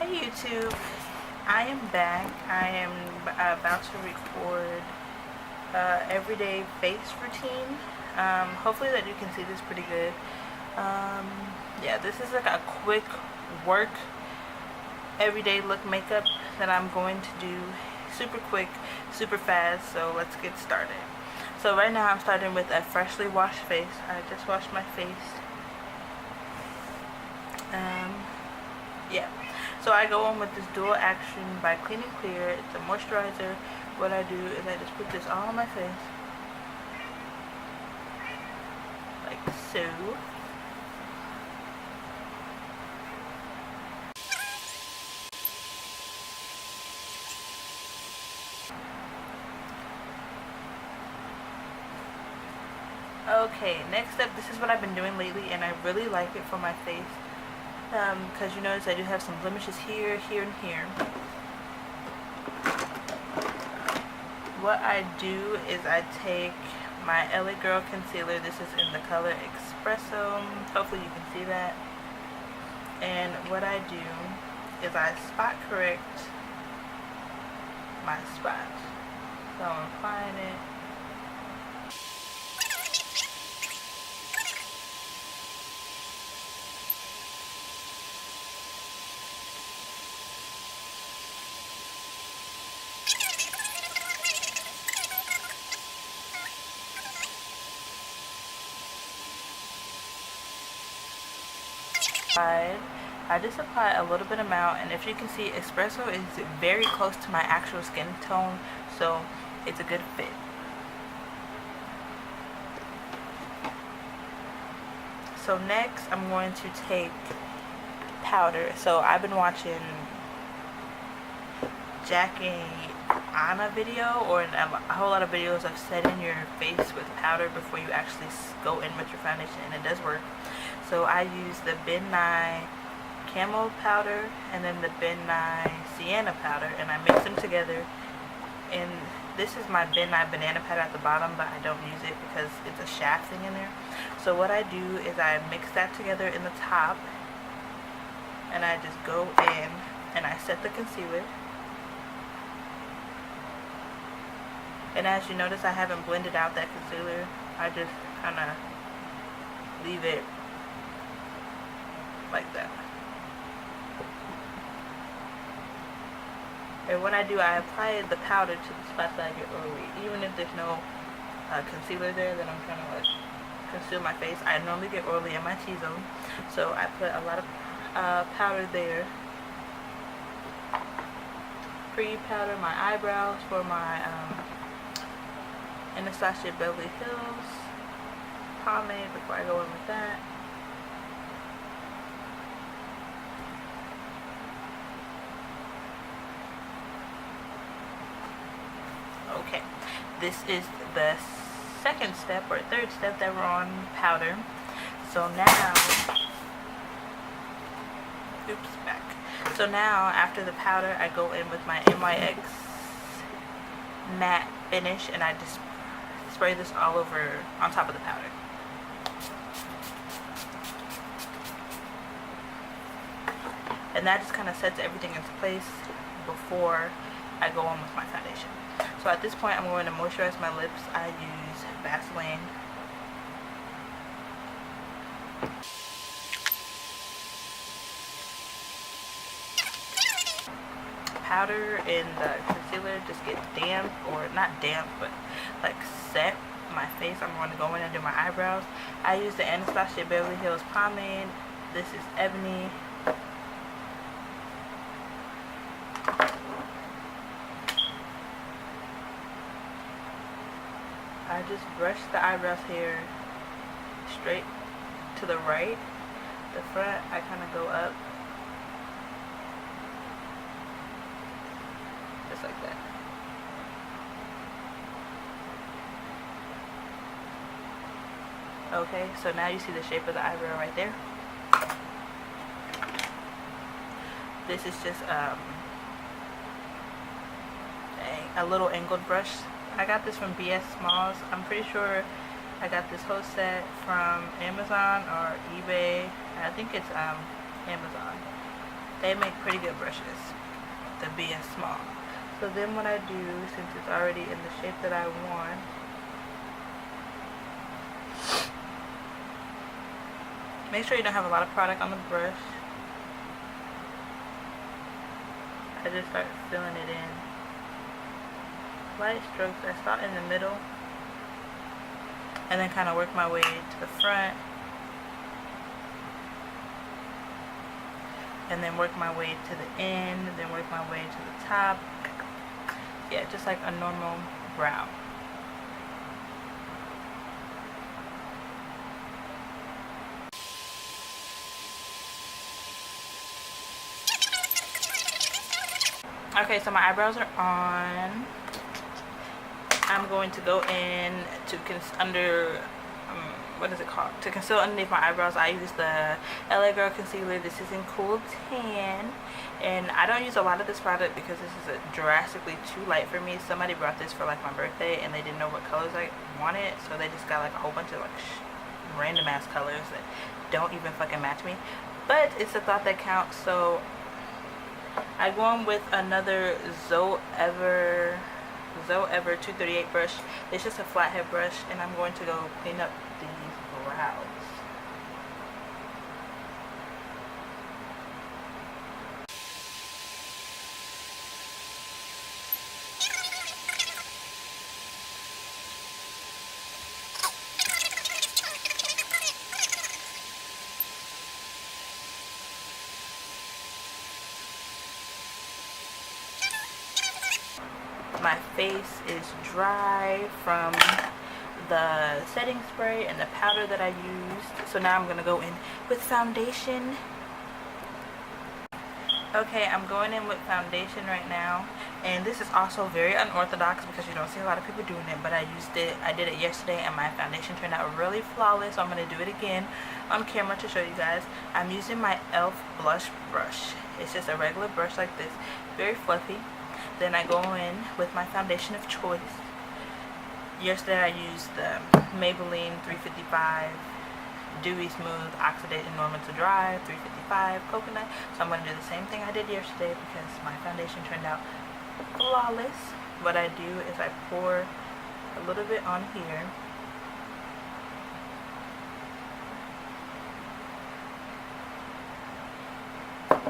Hey YouTube, I am back. I am about to record everyday face routine. Hopefully that you can see this pretty good. Yeah, this is like a quick work everyday look makeup that I'm going to do super quick, super fast, so let's get started. So right now I'm starting with a freshly washed face. I just washed my face. Yeah. So I go on with this dual action by Clean and Clear. It's a moisturizer. What I do is I just put this all on my face. Like so. Okay, next up, this is what I've been doing lately and I really like it for my face. Because you notice I do have some blemishes here, here, and here. What I do is I take my LA Girl concealer. This is in the color Espresso. Hopefully you can see that. And what I do is I spot correct my spots. So I'm applying it. I just apply a little bit amount, and if you can see, Espresso is very close to my actual skin tone, so it's a good fit. So next I'm going to take powder. So I've been watching Jackie Anna video, or a whole lot of videos of setting your face with powder before you actually go in with your foundation, and it does work. So I use the Ben Nye Camo powder and then the Ben Nye Sienna powder, and I mix them together. And this is my Ben Nye banana powder at the bottom, but I don't use it because it's a shaft thing in there. So what I do is I mix that together in the top, and I just go in and I set the concealer. And as you notice, I haven't blended out that concealer. I just kind of leave it like that. And when I do, I apply the powder to the spots that I get oily. Even if there's no concealer there, then I'm trying to like conceal my face. I normally get oily in my T-zone, so I put a lot of powder there. Pre-powder my eyebrows for my Anastasia Beverly Hills pomade before I go in with that. Okay, this is the second step or third step that we're on powder. So now, So now after the powder, I go in with my NYX matte finish, and I just spray this all over on top of the powder. And that just kind of sets everything into place before I go on with my foundation. So at this point, I'm going to moisturize my lips. I use Vaseline. Powder and the concealer just get damp, or not damp, but like set my face. I'm going to go in and do my eyebrows. I use the Anastasia Beverly Hills pomade. This is Ebony. I just brush the eyebrows here straight to the right. The front, I kind of go up. Just like that. Okay, so now you see the shape of the eyebrow right there. This is just a little angled brush. I got this from BS Smalls. I'm pretty sure I got this whole set from Amazon or eBay. I think it's Amazon. They make pretty good brushes to be as small. So then what I do, since it's already in the shape that I want, make sure you don't have a lot of product on the brush. I just start filling it in. Light strokes. I start in the middle and then kind of work my way to the front, and then work my way to the end, and then work my way to the top. Yeah, just like a normal brow. Okay, so my eyebrows are on. I'm going to go in to what is it called? To conceal underneath my eyebrows, I use the LA Girl Concealer. This is in Cool Tan. And I don't use a lot of this product because this is drastically too light for me. Somebody brought this for like my birthday and they didn't know what colors I wanted. So they just got like a whole bunch of like random ass colors that don't even fucking match me. But it's the thought that counts. So I go on with another Zoe Ever 238 brush. It's just a flathead brush, and I'm going to go clean up these brows. My face is dry from the setting spray and the powder that I used. So now I'm going to go in with foundation. Okay, I'm going in with foundation right now. And this is also very unorthodox because you don't see a lot of people doing it. But I did it yesterday and my foundation turned out really flawless. So I'm going to do it again on camera to show you guys. I'm using my e.l.f. blush brush. It's just a regular brush like this. Very fluffy. Then I go in with my foundation of choice. Yesterday I used the Maybelline 355 Dewy Smooth Oxidated Normal to Dry 355 Coconut. So I'm going to do the same thing I did yesterday because my foundation turned out flawless. What I do is I pour a little bit on here.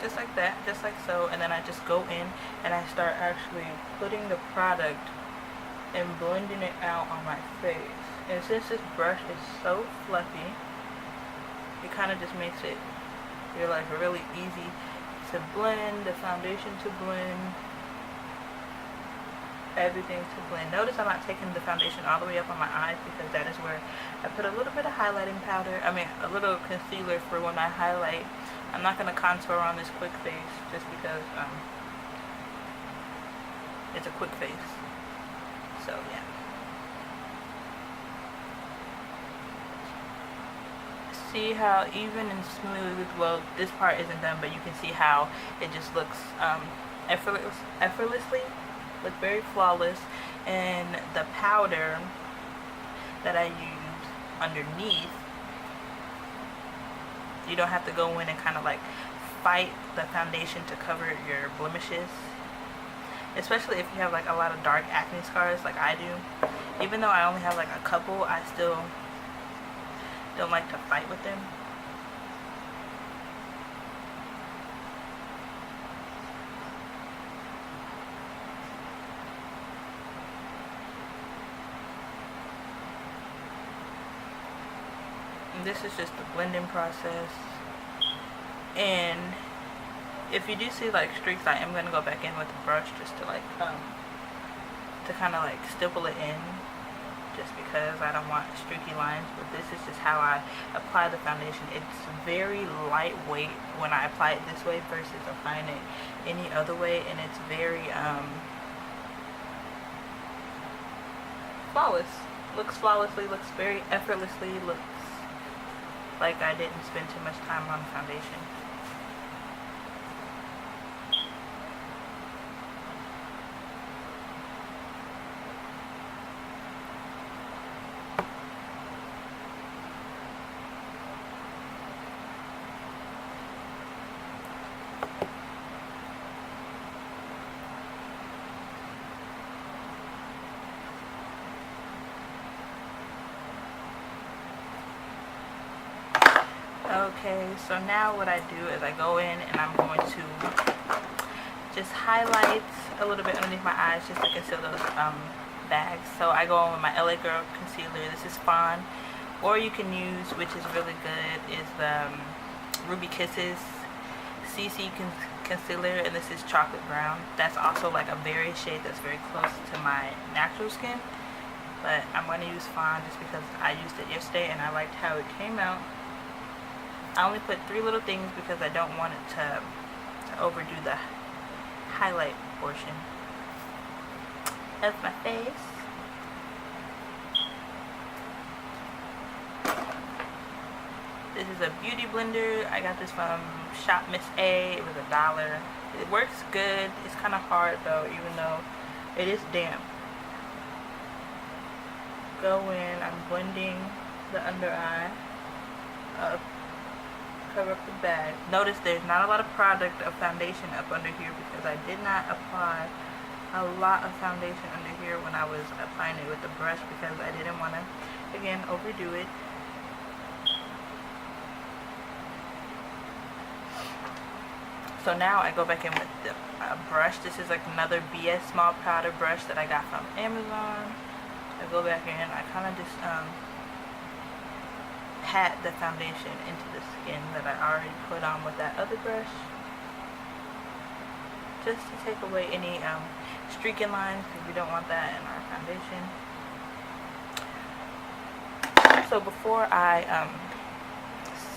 Just like that, just like so, and then I just go in and I start actually putting the product and blending it out on my face. And since this brush is so fluffy, it kind of just makes it feel like really easy to blend, the foundation to blend, everything to blend. Notice I'm not taking the foundation all the way up on my eyes because that is where I put a little bit of highlighting powder, a little concealer for when I highlight. I'm not going to contour on this quick face just because it's a quick face. So yeah. See how even and smooth, well this part isn't done, but you can see how it just looks effortlessly, look very flawless. And the powder that I use underneath, you don't have to go in and kind of like fight the foundation to cover your blemishes, especially if you have like a lot of dark acne scars like I do. Even though I only have like a couple, I still don't like to fight with them. This is just the blending process. And if you do see like streaks, I am going to go back in with the brush just to like to kind of like stipple it in, just because I don't want streaky lines. But this is just how I apply the foundation. It's very lightweight when I apply it this way versus applying it any other way, and it's very flawless. Looks flawlessly, looks very effortlessly, looks like I didn't spend too much time on foundation. Okay, so now what I do is I go in and I'm going to just highlight a little bit underneath my eyes just to conceal those bags. So I go on with my LA Girl concealer. This is Fawn. Or you can use, which is really good, is the Ruby Kisses CC concealer, and this is chocolate brown. That's also like a very shade that's very close to my natural skin. But I'm going to use Fawn just because I used it yesterday and I liked how it came out. I only put 3 little things because I don't want it to overdo the highlight portion of my face. This is a beauty blender. I got this from Shop Miss A. It was $1. It works good. It's kind of hard though, even though it is damp. Go in, I'm blending the under eye up, cover up the bag. Notice there's not a lot of product of foundation up under here because I did not apply a lot of foundation under here when I was applying it with the brush because I didn't want to, again, overdo it. So now I go back in with the brush. This is like another BS small powder brush that I got from Amazon. I go back in, I kind of just pat the foundation into the skin that I already put on with that other brush, just to take away any streaking lines because we don't want that in our foundation. So before I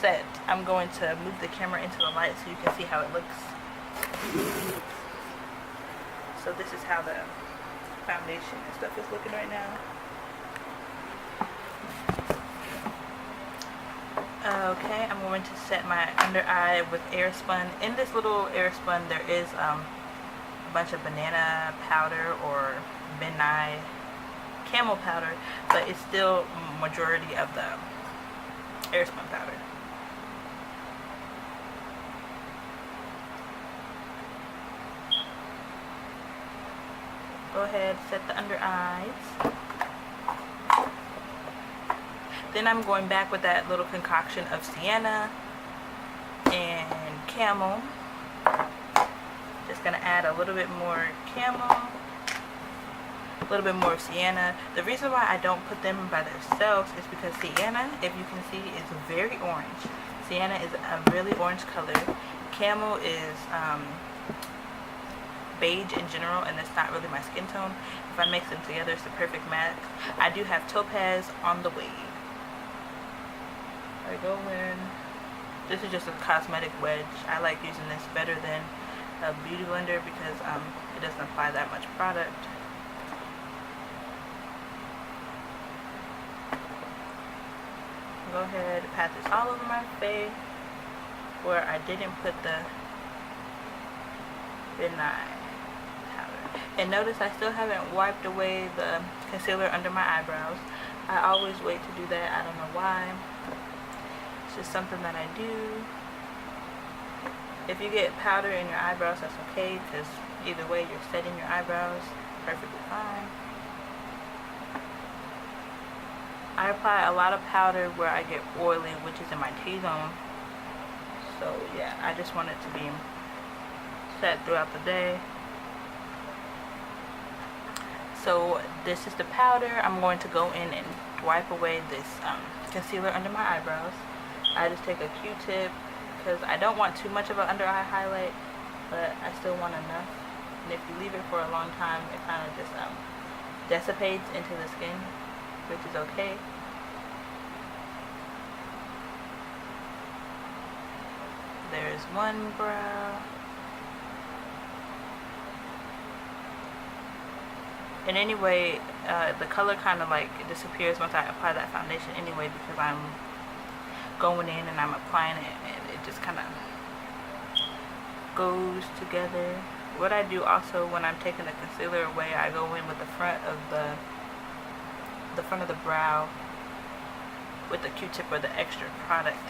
set, I'm going to move the camera into the light so you can see how it looks. So this is how the foundation and stuff is looking right now. Okay, I'm going to set my under eye with Airspun. In this little Airspun there is a bunch of banana powder or Ben Nye camel powder, but it's still majority of the Airspun powder. Go ahead, set the under eyes. Then I'm going back with that little concoction of sienna and camel. Just gonna add a little bit more camel, a little bit more of sienna. The reason why I don't put them by themselves is because sienna, if you can see, is very orange. Sienna is a really orange color. Camel is beige in general, and it's not really my skin tone. If I mix them together, it's the perfect match. I do have topaz on the way. I go in. This is just a cosmetic wedge. I like using this better than a beauty blender because it doesn't apply that much product. Go ahead, pat this all over my face where I didn't put the Ben Nye powder. And notice I still haven't wiped away the concealer under my eyebrows. I always wait to do that. I don't know why. It's just something that I do. If you get powder in your eyebrows, that's okay, because either way you're setting your eyebrows perfectly fine. I apply a lot of powder where I get oily, which is in my T-zone. So yeah, I just want it to be set throughout the day. So this is the powder. I'm going to go in and wipe away this concealer under my eyebrows. I just take a Q-tip because I don't want too much of an under eye highlight, but I still want enough. And if you leave it for a long time, it kind of just dissipates into the skin, which is okay. There's one brow. And anyway, the color kind of like disappears once I apply that foundation anyway, because I'm going in and I'm applying it and it just kind of goes together. What I do also when I'm taking the concealer away, I go in with the front of the brow with the Q-tip where the extra product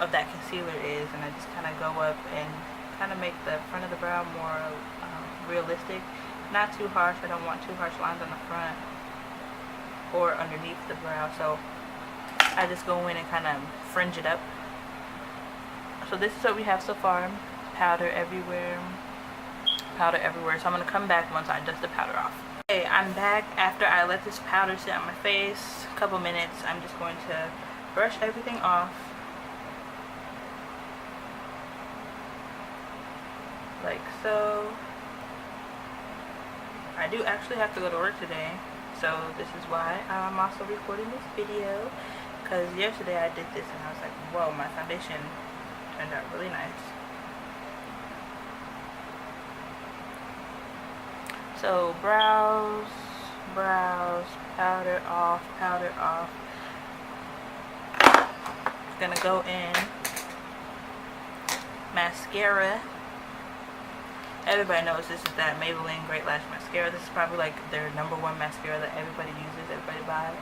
of that concealer is, and I just kind of go up and kind of make the front of the brow more realistic. Not too harsh. I don't want too harsh lines on the front or underneath the brow. So I just go in and kind of fringe it up. So this is what we have so far. Powder everywhere. Powder everywhere. So I'm going to come back once I dust the powder off. Okay, I'm back after I let this powder sit on my face a couple minutes. I'm just going to brush everything off. Like so. I do actually have to go to work today. So this is why I'm also recording this video. Because yesterday I did this and I was like, whoa, my foundation turned out really nice. So brows, powder off. Gonna go in mascara. Everybody knows this is that Maybelline Great Lash Mascara. This is probably like their #1 mascara that everybody uses, everybody buys.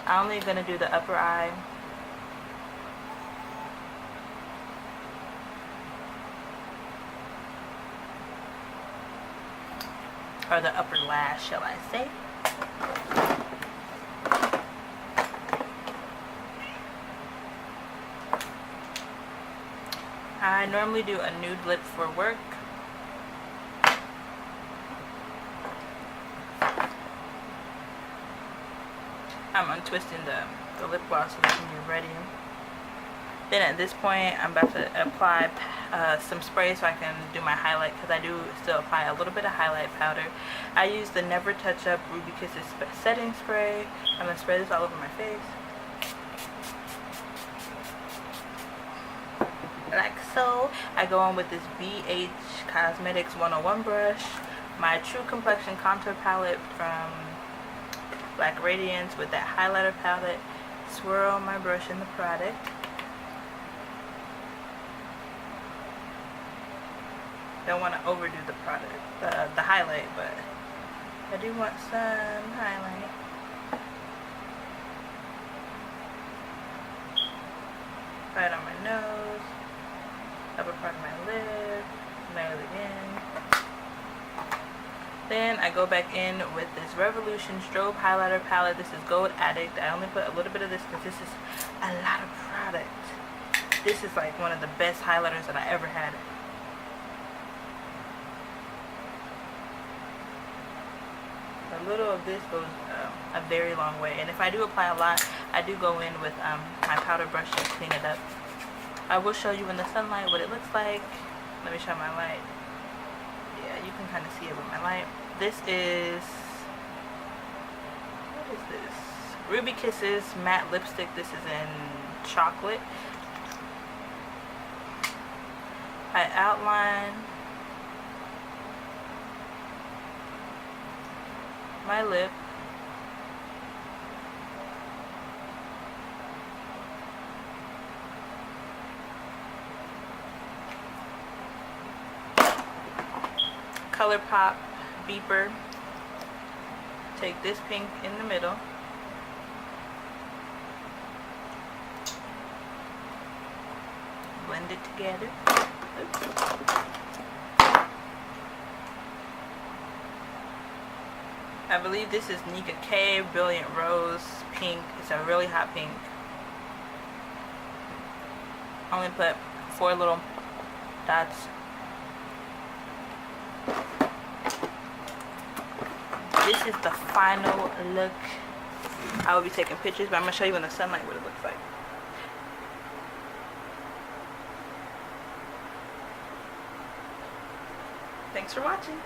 I'm only gonna do the upper eye. Or the upper lash, shall I say. I normally do a nude lip for work. I'm untwisting the lip gloss so we can get ready. Then at this point, I'm about to apply some spray so I can do my highlight, because I do still apply a little bit of highlight powder. I use the Never Touch Up Ruby Kisses setting spray. I'm going to spray this all over my face. Like so. I go on with this BH Cosmetics 101 brush, my True Complexion contour palette from Black Radiance with that highlighter palette. Swirl my brush in the product. Don't want to overdo the product, the highlight, but I do want some highlight. Right on my nose, upper part of my lip, nail it in. Then I go back in with this Revolution Strobe Highlighter Palette. This is Gold Addict. I only put a little bit of this because this is a lot of product. This is like one of the best highlighters that I ever had. A little of this goes a very long way. And if I do apply a lot, I do go in with my powder brush to clean it up. I will show you in the sunlight what it looks like. Let me show my light. Yeah, you can kind of see it with my light. This is, what is this? Ruby Kisses matte lipstick. This is in chocolate. I outline my lip. ColourPop beeper. Take this pink in the middle. Blend it together. Oops. I believe this is Nika K Brilliant Rose Pink. It's a really hot pink. I only put 4 little dots. This is the final look. I will be taking pictures, but I'm going to show you in the sunlight what it looks like. Thanks for watching.